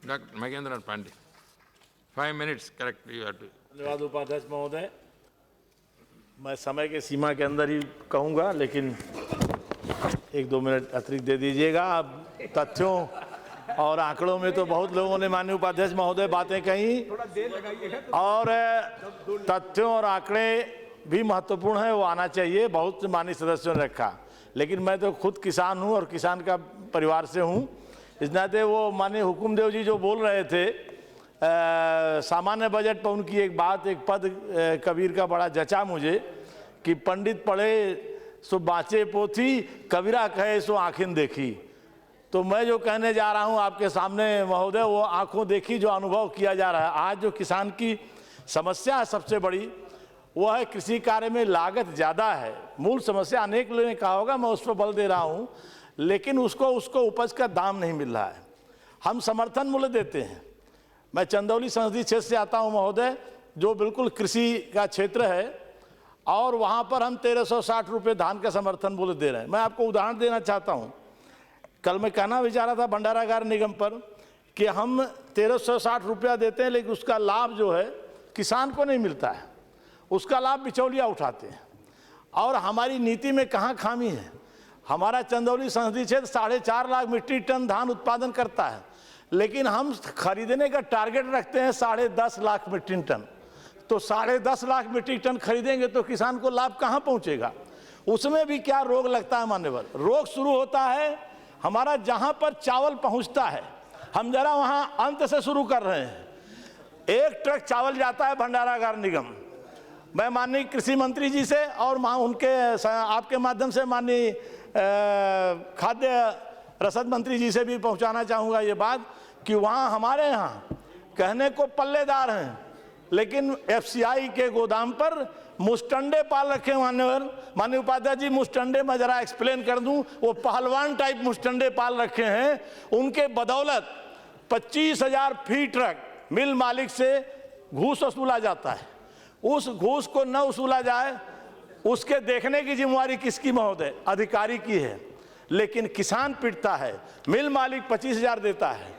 Dr. Magendran Pandey. 5 minutes, correct, you have to. धन्यवाद उपाध्यक्ष महोदय। मैं समय के सीमा के अंदर ही कहूँगा, लेकिन 1-2 मिनट अतिरिक्त दे दीजिएगा। अब तथ्यों और आंकड़ों में तो बहुत लोगों ने माननीय उपाध्यक्ष महोदय बातें कही, और तथ्यों और आंकड़े भी महत्वपूर्ण है, वो आना चाहिए, बहुत माननीय सदस्यों ने रखा। लेकिन मैं तो खुद किसान हूँ और किसान का परिवार से हूँ, इस नाते वो माननीय हुकुमदेव जी जो बोल रहे थे सामान्य बजट पर, उनकी एक बात, एक पद कबीर का बड़ा जचा मुझे कि पंडित पढ़े सो बाँचे पोथी, कबीरा कहे सो आँखें देखी। तो मैं जो कहने जा रहा हूँ आपके सामने महोदय, वो आँखों देखी जो अनुभव किया जा रहा है। आज जो किसान की समस्या है सबसे बड़ी, वो है कृषि कार्य में लागत ज़्यादा है। मूल समस्या अनेक लोगों ने कहा होगा, मैं उस पर बल दे रहा हूँ, लेकिन उसको उपज का दाम नहीं मिल रहा है। हम समर्थन मूल्य देते हैं। मैं चंदौली संसदीय क्षेत्र से आता हूं महोदय, जो बिल्कुल कृषि का क्षेत्र है, और वहां पर हम 1360 रुपये धान का समर्थन मूल्य दे रहे हैं। मैं आपको उदाहरण देना चाहता हूं। कल मैं कहना भी चाह रहा था भंडारागार निगम पर कि हम 1360 रुपया देते हैं, लेकिन उसका लाभ जो है किसान को नहीं मिलता है, उसका लाभ बिचौलिया उठाते हैं। और हमारी नीति में कहाँ खामी है? हमारा चंदौली संसदीय क्षेत्र 4.5 लाख मीट्रिक टन धान उत्पादन करता है, लेकिन हम खरीदने का टारगेट रखते हैं 10.5 लाख मीट्रिक टन। तो 10.5 लाख मीट्रिक टन खरीदेंगे तो किसान को लाभ कहाँ पहुँचेगा? उसमें भी क्या रोग लगता है मान्यवर? रोग शुरू होता है हमारा जहाँ पर चावल पहुँचता है। हम जरा वहाँ अंत से शुरू कर रहे हैं। एक ट्रक चावल जाता है भंडारागार निगम। मैं माननीय कृषि मंत्री जी से और उनके आपके माध्यम से माननीय खाद्य रसद मंत्री जी से भी पहुंचाना चाहूँगा ये बात कि वहाँ हमारे यहाँ कहने को पल्लेदार हैं, लेकिन एफसीआई के गोदाम पर मुस्टंडे पाल रखे माननीय उपाध्याय जी। मुस्टंडे मैं जरा एक्सप्लेन कर दूं, वो पहलवान टाइप मुस्टंडे पाल रखे हैं। उनके बदौलत 25,000 फीट ट्रक मिल मालिक से घूस वसूला जाता है। उस घूस को न वसूला जाए, उसके देखने की जिम्मेवारी किसकी महोदय? अधिकारी की है। लेकिन किसान पिटता है, मिल मालिक 25,000 देता है,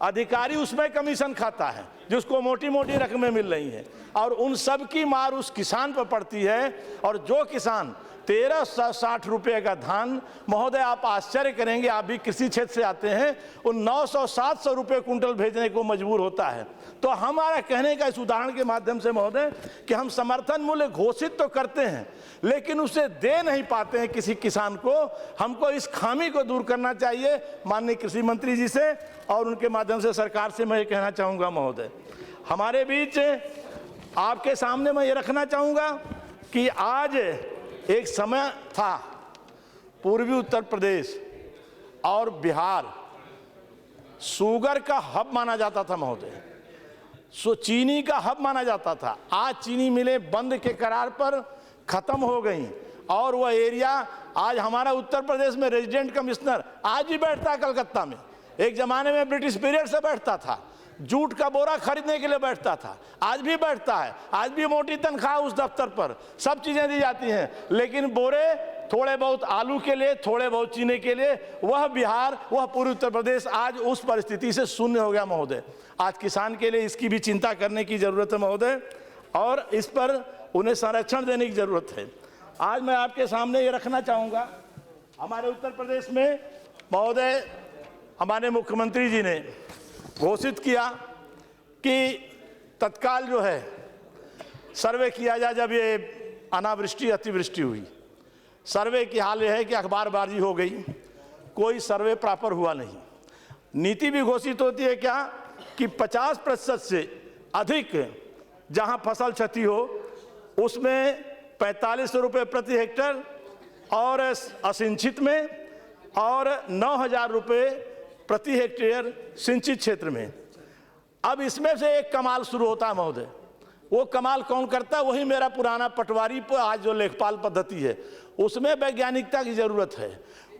अधिकारी उसमें कमीशन खाता है, जिसको मोटी मोटी रकमें मिल रही हैं, और उन सब की मार उस किसान पर पड़ती है। और जो किसान 1360 रुपये का धान, महोदय आप आश्चर्य करेंगे, आप भी कृषि क्षेत्र से आते हैं, उन 900-700 रुपये कुंटल भेजने को मजबूर होता है। तो हमारा कहने का इस उदाहरण के माध्यम से महोदय कि हम समर्थन मूल्य घोषित तो करते हैं, लेकिन उसे दे नहीं पाते हैं किसी किसान को। हमको इस खामी को दूर करना चाहिए। माननीय कृषि मंत्री जी से और उनके माध्यम से सरकार से मैं ये कहना चाहूँगा महोदय, हमारे बीच आपके सामने मैं ये रखना चाहूँगा कि आज एक समय था पूर्वी उत्तर प्रदेश और बिहार शुगर का हब माना जाता था महोदय, चीनी का हब माना जाता था। आज चीनी मिलें बंद के करार पर खत्म हो गई, और वह एरिया आज हमारा उत्तर प्रदेश में रेजिडेंट कमिश्नर आज भी बैठता है कलकत्ता में। एक जमाने में ब्रिटिश पीरियड से बैठता था, जूट का बोरा खरीदने के लिए बैठता था, आज भी बैठता है। आज भी मोटी तनख्वाह उस दफ्तर पर, सब चीज़ें दी जाती हैं, लेकिन बोरे थोड़े बहुत आलू के लिए, थोड़े बहुत चीनी के लिए, वह बिहार, वह पूर्वी उत्तर प्रदेश आज उस परिस्थिति से शून्य हो गया महोदय। आज किसान के लिए इसकी भी चिंता करने की ज़रूरत है महोदय, और इस पर उन्हें संरक्षण देने की ज़रूरत है। आज मैं आपके सामने ये रखना चाहूँगा, हमारे उत्तर प्रदेश में महोदय हमारे मुख्यमंत्री जी ने घोषित किया कि तत्काल जो है सर्वे किया जाए। जब ये अनावृष्टि अतिवृष्टि हुई, सर्वे की हाल यह है कि अखबारबाजी हो गई, कोई सर्वे प्रॉपर हुआ नहीं। नीति भी घोषित होती है क्या कि 50% से अधिक जहां फसल क्षति हो उसमें 4500 रुपये प्रति हेक्टर, और असिंचित में, और 9,000 रुपये प्रति हेक्टेयर सिंचित क्षेत्र में। अब इसमें से एक कमाल शुरू होता है महोदय। वो कमाल कौन करता है? वही मेरा पुराना पटवारी पर आज जो लेखपाल पद्धति है, उसमें वैज्ञानिकता की ज़रूरत है।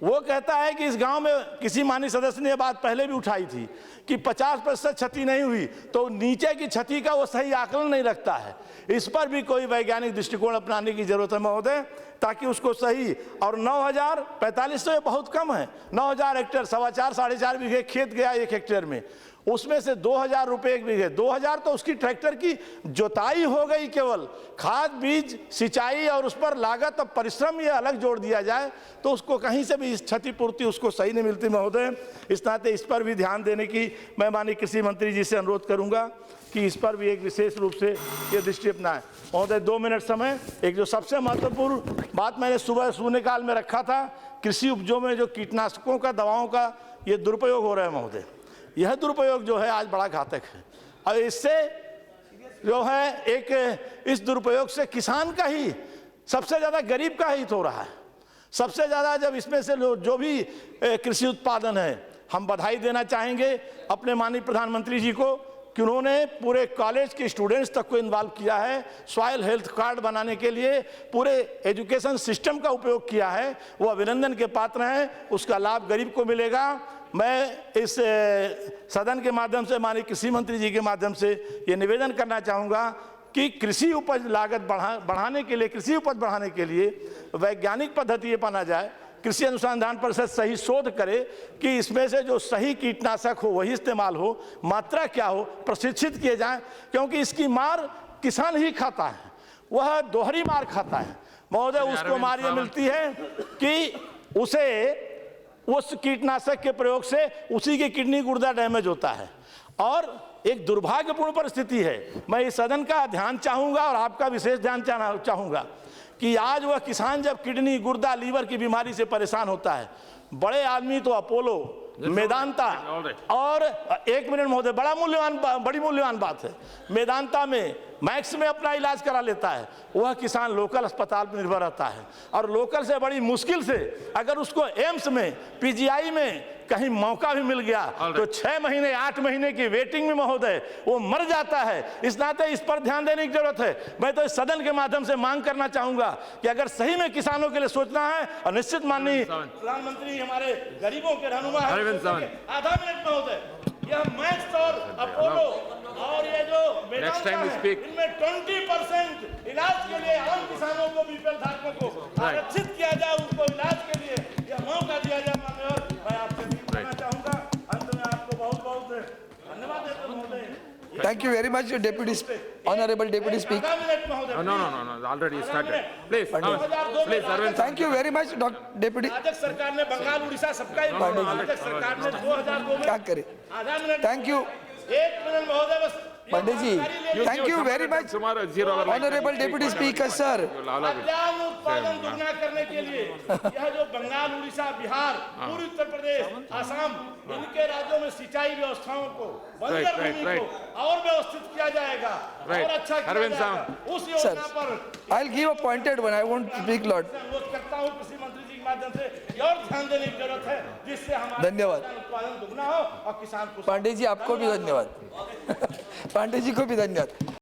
वो कहता है कि इस गांव में, किसी माननीय सदस्य ने ये बात पहले भी उठाई थी कि 50% क्षति नहीं हुई, तो नीचे की क्षति का वो सही आकलन नहीं रखता है। इस पर भी कोई वैज्ञानिक दृष्टिकोण अपनाने की जरूरत है महोदय, ताकि उसको सही। और 9,000 4500 बहुत कम है। 9,000 हेक्टेयर, 4.25 साढ़े 4 बीघे खेत गया 1 हेक्टेयर में, उसमें से 2000 रुपये एक बीघे, 2000 तो उसकी ट्रैक्टर की जोताई हो गई, केवल खाद बीज सिंचाई और उस पर लागत और परिश्रम ये अलग जोड़ दिया जाए तो उसको कहीं से भी क्षतिपूर्ति उसको सही नहीं मिलती महोदय। इस नाते इस पर भी ध्यान देने की मैं माननीय कृषि मंत्री जी से अनुरोध करूंगा कि इस पर भी एक विशेष रूप से ये दृष्टि अपनाएं। महोदय 2 मिनट समय, एक जो सबसे महत्वपूर्ण बात मैंने सुबह शून्यकाल में रखा था, कृषि उपजों में जो कीटनाशकों का दवाओं का ये दुरुपयोग हो रहा है महोदय, यह दुरुपयोग जो है आज बड़ा घातक है और इससे जो है एक इस दुरुपयोग से किसान का ही सबसे ज़्यादा गरीब का हित हो रहा है। सबसे ज़्यादा जब इसमें से जो भी कृषि उत्पादन है, हम बधाई देना चाहेंगे अपने माननीय प्रधानमंत्री जी को कि उन्होंने पूरे कॉलेज के स्टूडेंट्स तक को इन्वॉल्व किया है, सॉइल हेल्थ कार्ड बनाने के लिए पूरे एजुकेशन सिस्टम का उपयोग किया है, वो अभिनंदन के पात्र हैं, उसका लाभ गरीब को मिलेगा। मैं इस सदन के माध्यम से माननीय कृषि मंत्री जी के माध्यम से ये निवेदन करना चाहूँगा कि कृषि उपज लागत बढ़ाने के लिए, कृषि उपज बढ़ाने के लिए वैज्ञानिक पद्धति अपनाया जाए। कृषि अनुसंधान परिषद सही शोध करे कि इसमें से जो सही कीटनाशक हो वही इस्तेमाल हो, मात्रा क्या हो, प्रशिक्षित किए जाएं, क्योंकि इसकी मार किसान ही खाता है, वह दोहरी मार खाता है महोदय। उसको मार ये मिलती है कि उसे उस कीटनाशक के प्रयोग से उसी की किडनी गुर्दा डैमेज होता है और एक दुर्भाग्यपूर्ण परिस्थिति है। मैं इस सदन का ध्यान चाहूँगा और आपका विशेष ध्यान चाहूँगा कि आज वह किसान जब किडनी गुर्दा लीवर की बीमारी से परेशान होता है, बड़े आदमी तो अपोलो, मेदांता और 1 मिनट महोदय, बड़ी मूल्यवान बात है, मेदांता में मैक्स में अपना इलाज करा लेता है, वह किसान लोकल अस्पताल पर निर्भर रहता है और लोकल से बड़ी मुश्किल से अगर उसको एम्स में, पीजीआई में कहीं मौका भी मिल गया तो 6 महीने 8 महीने की वेटिंग में महोदय वो मर जाता है। इस नाते इस पर ध्यान देने की जरूरत है। मैं तो इस सदन के माध्यम से मांग करना चाहूंगा कि अगर सही में किसानों के लिए सोचना है और निश्चित माननीय प्रधानमंत्री हमारे गरीबों के रहनुमा है, आधा मिनट महोदय, यह मैक्स और अपोलो और ये जो मेदांता है, इनमें 20% इलाज के लिए आम किसानों को, बीपीएल धारकों को आरक्षित किया जाए, उनको इलाज के लिए यह मौका दिया जाए। मैं आपसे कहना चाहूंगा, अंत में आपको बहुत बहुत धन्यवाद देता हूं महोदय। Thank you very much, Honorable Deputy Speaker. No, already started. Please, please, Arvind. Thank you very much, Deputy. Rajasthan सरकार ने बंगाल उड़ीसा सबका ही राजस्थान सरकार ने 2002 में क्या करे? आधा मिनट, Thank you, 1 मिनट महोदय बस। Pandit ji. Thank you very much, Tomorrow, 0 hour. Honorable Deputy Speaker, sir. खाद्यान्न उत्पादन दुगना करने के लिए यह जो बंगाल उड़ीसा बिहार पूर्वी उत्तर प्रदेश आसाम इनके राज्यों में सिंचाई व्यवस्थाओं को, बंजर भूमि को और व्यवस्थित किया जाएगा और अच्छा किया जाएगा। उस योजना पर I'll give a pointed one. I won't speak lot. अनुरोध करता हूँ कृषि मंत्री जी के माध्यम से और ध्यान देने की जरूरत है जिससे हमारा धन्यवाद। उत्पादन दुगना हो और किसान खुश। पांडे जी आपको भी धन्यवाद। पांडे जी को भी धन्यवाद।